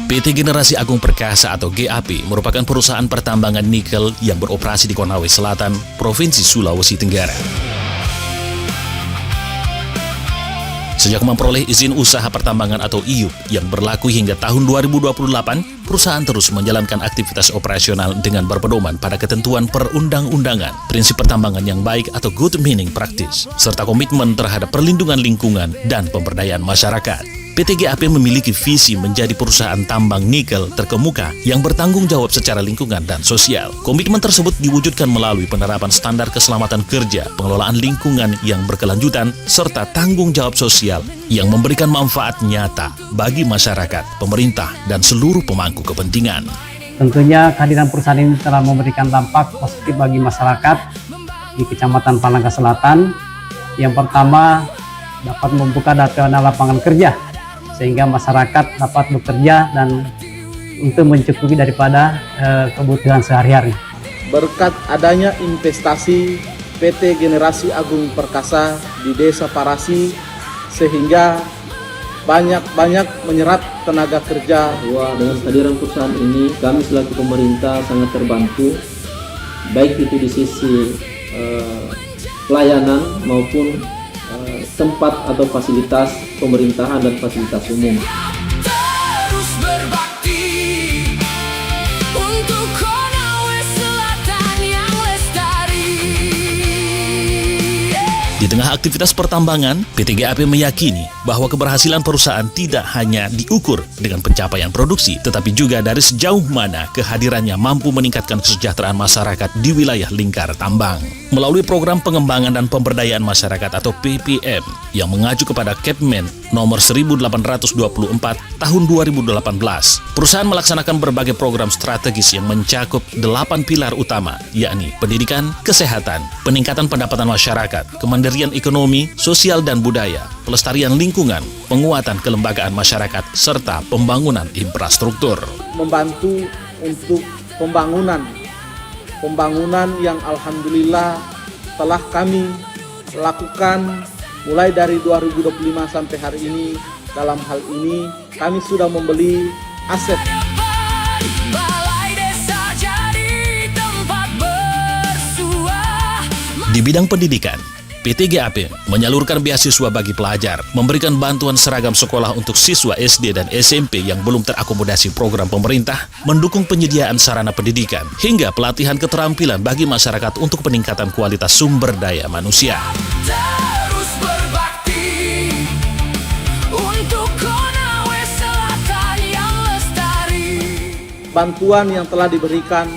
PT Generasi Agung Perkasa atau GAP merupakan perusahaan pertambangan nikel yang beroperasi di Konawe Selatan, Provinsi Sulawesi Tenggara. Sejak memperoleh izin usaha pertambangan atau IUP yang berlaku hingga tahun 2028, perusahaan terus menjalankan aktivitas operasional dengan berpedoman pada ketentuan perundang-undangan, prinsip pertambangan yang baik atau good mining practice, serta komitmen terhadap perlindungan lingkungan dan pemberdayaan masyarakat. PT GAP memiliki visi menjadi perusahaan tambang nikel terkemuka yang bertanggung jawab secara lingkungan dan sosial. Komitmen tersebut diwujudkan melalui penerapan standar keselamatan kerja, pengelolaan lingkungan yang berkelanjutan, serta tanggung jawab sosial yang memberikan manfaat nyata bagi masyarakat, pemerintah, dan seluruh pemangku kepentingan. Tentunya kehadiran perusahaan ini telah memberikan dampak positif bagi masyarakat di Kecamatan Palangka Selatan. Yang pertama, dapat membuka dana lapangan kerja, sehingga masyarakat dapat bekerja dan untuk mencukupi daripada kebutuhan sehari-hari. Berkat adanya investasi PT Generasi Agung Perkasa di Desa Parasi, sehingga banyak menyerap tenaga kerja. Dengan kehadiran perusahaan ini, kami selaku pemerintah sangat terbantu, baik itu di sisi pelayanan maupun tempat atau fasilitas pemerintahan dan fasilitas umum. Terus berbakti untuk Konawe Selatan yang lestari. Di tengah aktivitas pertambangan, PT GAP meyakini bahwa keberhasilan perusahaan tidak hanya diukur dengan pencapaian produksi, tetapi juga dari sejauh mana kehadirannya mampu meningkatkan kesejahteraan masyarakat di wilayah lingkar tambang. Melalui program pengembangan dan pemberdayaan masyarakat atau PPM yang mengacu kepada Kepmen nomor 1824 tahun 2018, perusahaan melaksanakan berbagai program strategis yang mencakup 8 pilar utama, yakni pendidikan, kesehatan, peningkatan pendapatan masyarakat, kemandirian ekonomi, sosial dan budaya, pelestarian lingkungan, penguatan kelembagaan masyarakat, serta pembangunan infrastruktur. Membantu untuk pembangunan yang alhamdulillah telah kami lakukan mulai dari 2025 sampai hari ini. Dalam hal ini kami sudah membeli aset. Balai desa jadi tempat bersuah. Di bidang pendidikan, PT GAP menyalurkan beasiswa bagi pelajar, memberikan bantuan seragam sekolah untuk siswa SD dan SMP yang belum terakomodasi program pemerintah, mendukung penyediaan sarana pendidikan, hingga pelatihan keterampilan bagi masyarakat untuk peningkatan kualitas sumber daya manusia. Terus berbakti untuk Konawe Selatan yang lestari. Bantuan yang telah diberikan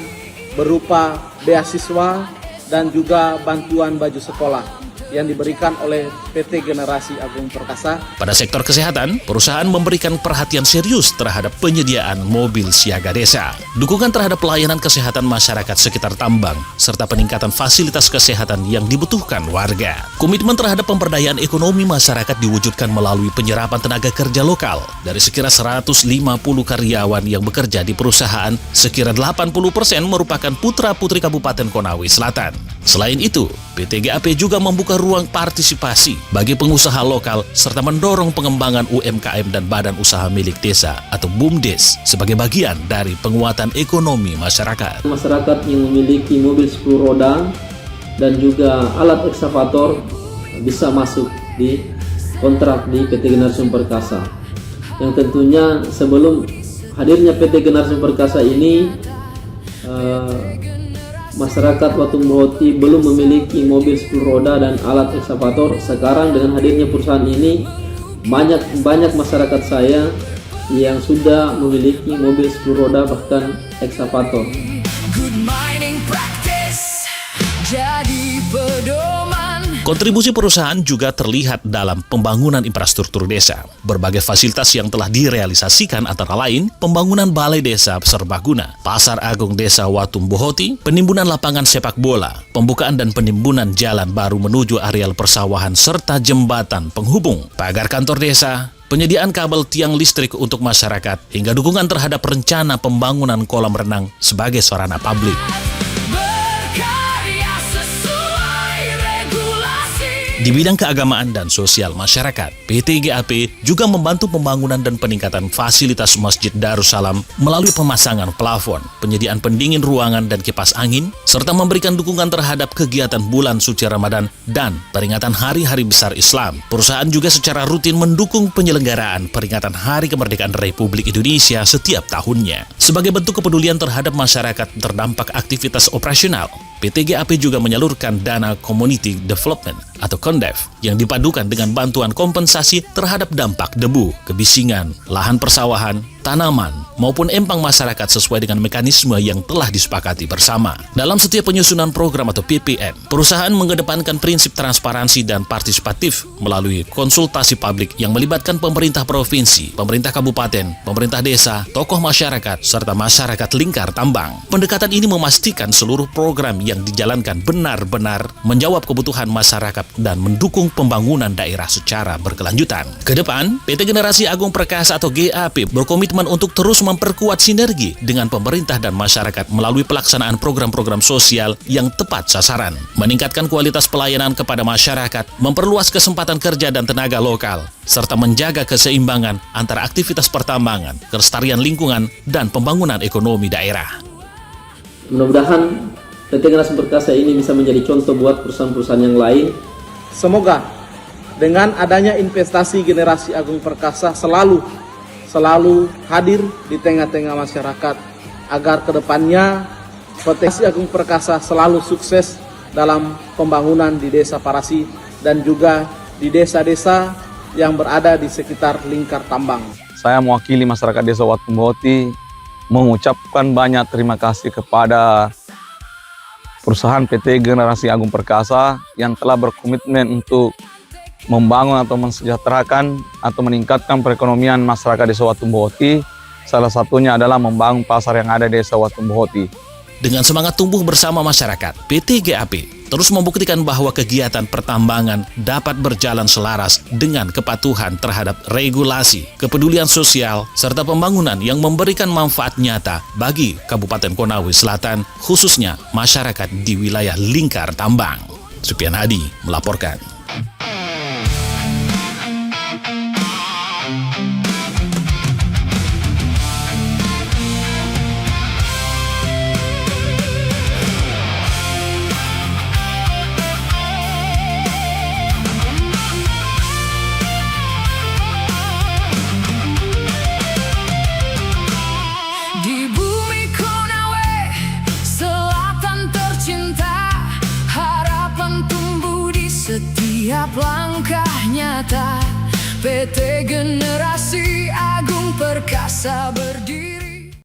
berupa beasiswa dan juga bantuan baju sekolah yang diberikan oleh PT Generasi Agung Perkasa. Pada sektor kesehatan, perusahaan memberikan perhatian serius terhadap penyediaan mobil siaga desa, dukungan terhadap pelayanan kesehatan masyarakat sekitar tambang, serta peningkatan fasilitas kesehatan yang dibutuhkan warga. Komitmen terhadap pemberdayaan ekonomi masyarakat diwujudkan melalui penyerapan tenaga kerja lokal. Dari sekira 150 karyawan yang bekerja di perusahaan, sekira 80% merupakan putra-putri Kabupaten Konawe Selatan. Selain itu, PT GAP juga membuka ruang partisipasi bagi pengusaha lokal serta mendorong pengembangan UMKM dan badan usaha milik desa atau BUMDes sebagai bagian dari penguatan ekonomi masyarakat. Masyarakat yang memiliki mobil 10 roda dan juga alat ekskavator bisa masuk di kontrak di PT Generasi Perkasa. Yang tentunya sebelum hadirnya PT Generasi Perkasa ini, masyarakat Watung Broti belum memiliki mobil 10 roda dan alat ekskavator. Sekarang dengan hadirnya perusahaan ini, banyak masyarakat saya yang sudah memiliki mobil 10 roda bahkan ekskavator. Good mining practice jadi pedoman. Kontribusi perusahaan juga terlihat dalam pembangunan infrastruktur desa. Berbagai fasilitas yang telah direalisasikan antara lain pembangunan balai desa serbaguna, pasar agung desa Watung Bohoti, penimbunan lapangan sepak bola, pembukaan dan penimbunan jalan baru menuju areal persawahan serta jembatan penghubung, pagar kantor desa, penyediaan kabel tiang listrik untuk masyarakat, hingga dukungan terhadap rencana pembangunan kolam renang sebagai sarana publik. Di bidang keagamaan dan sosial masyarakat, PT GAP juga membantu pembangunan dan peningkatan fasilitas Masjid Darussalam melalui pemasangan plafon, penyediaan pendingin ruangan dan kipas angin, serta memberikan dukungan terhadap kegiatan bulan suci Ramadan dan peringatan hari-hari besar Islam. Perusahaan juga secara rutin mendukung penyelenggaraan peringatan Hari Kemerdekaan Republik Indonesia setiap tahunnya. Sebagai bentuk kepedulian terhadap masyarakat terdampak aktivitas operasional, PT GAP juga menyalurkan dana Community Development atau KONDEV yang dipadukan dengan bantuan kompensasi terhadap dampak debu, kebisingan, lahan persawahan, tanaman, maupun empang masyarakat sesuai dengan mekanisme yang telah disepakati bersama. Dalam setiap penyusunan program atau PPM, perusahaan mengedepankan prinsip transparansi dan partisipatif melalui konsultasi publik yang melibatkan pemerintah provinsi, pemerintah kabupaten, pemerintah desa, tokoh masyarakat, serta masyarakat lingkar tambang. Pendekatan ini memastikan seluruh program yang dijalankan benar-benar menjawab kebutuhan masyarakat dan mendukung pembangunan daerah secara berkelanjutan. Kedepan, PT Generasi Agung Perkasa atau GAP berkomitmen untuk terus memperkuat sinergi dengan pemerintah dan masyarakat melalui pelaksanaan program-program sosial yang tepat sasaran, meningkatkan kualitas pelayanan kepada masyarakat, memperluas kesempatan kerja dan tenaga lokal, serta menjaga keseimbangan antara aktivitas pertambangan, kelestarian lingkungan, dan pembangunan ekonomi daerah. Mudah-mudahan PT Generasi Perkasa ini bisa menjadi contoh buat perusahaan-perusahaan yang lain. Semoga dengan adanya investasi Generasi Agung Perkasa selalu hadir di tengah-tengah masyarakat agar kedepannya PT Agung Perkasa selalu sukses dalam pembangunan di Desa Parasi dan juga di desa-desa yang berada di sekitar lingkar tambang. Saya mewakili masyarakat Desa Watumboti mengucapkan banyak terima kasih kepada perusahaan PT Generasi Agung Perkasa yang telah berkomitmen untuk membangun atau mensejahterakan atau meningkatkan perekonomian masyarakat Desa Watumboti. Salah satunya adalah membangun pasar yang ada di Desa Watumboti. Dengan semangat tumbuh bersama masyarakat, PT GAP terus membuktikan bahwa kegiatan pertambangan dapat berjalan selaras dengan kepatuhan terhadap regulasi, kepedulian sosial, serta pembangunan yang memberikan manfaat nyata bagi Kabupaten Konawe Selatan, khususnya masyarakat di wilayah lingkar tambang. Supian Hadi melaporkan. Setiap langkah nyata PT Generasi Agung Perkasa berdiri.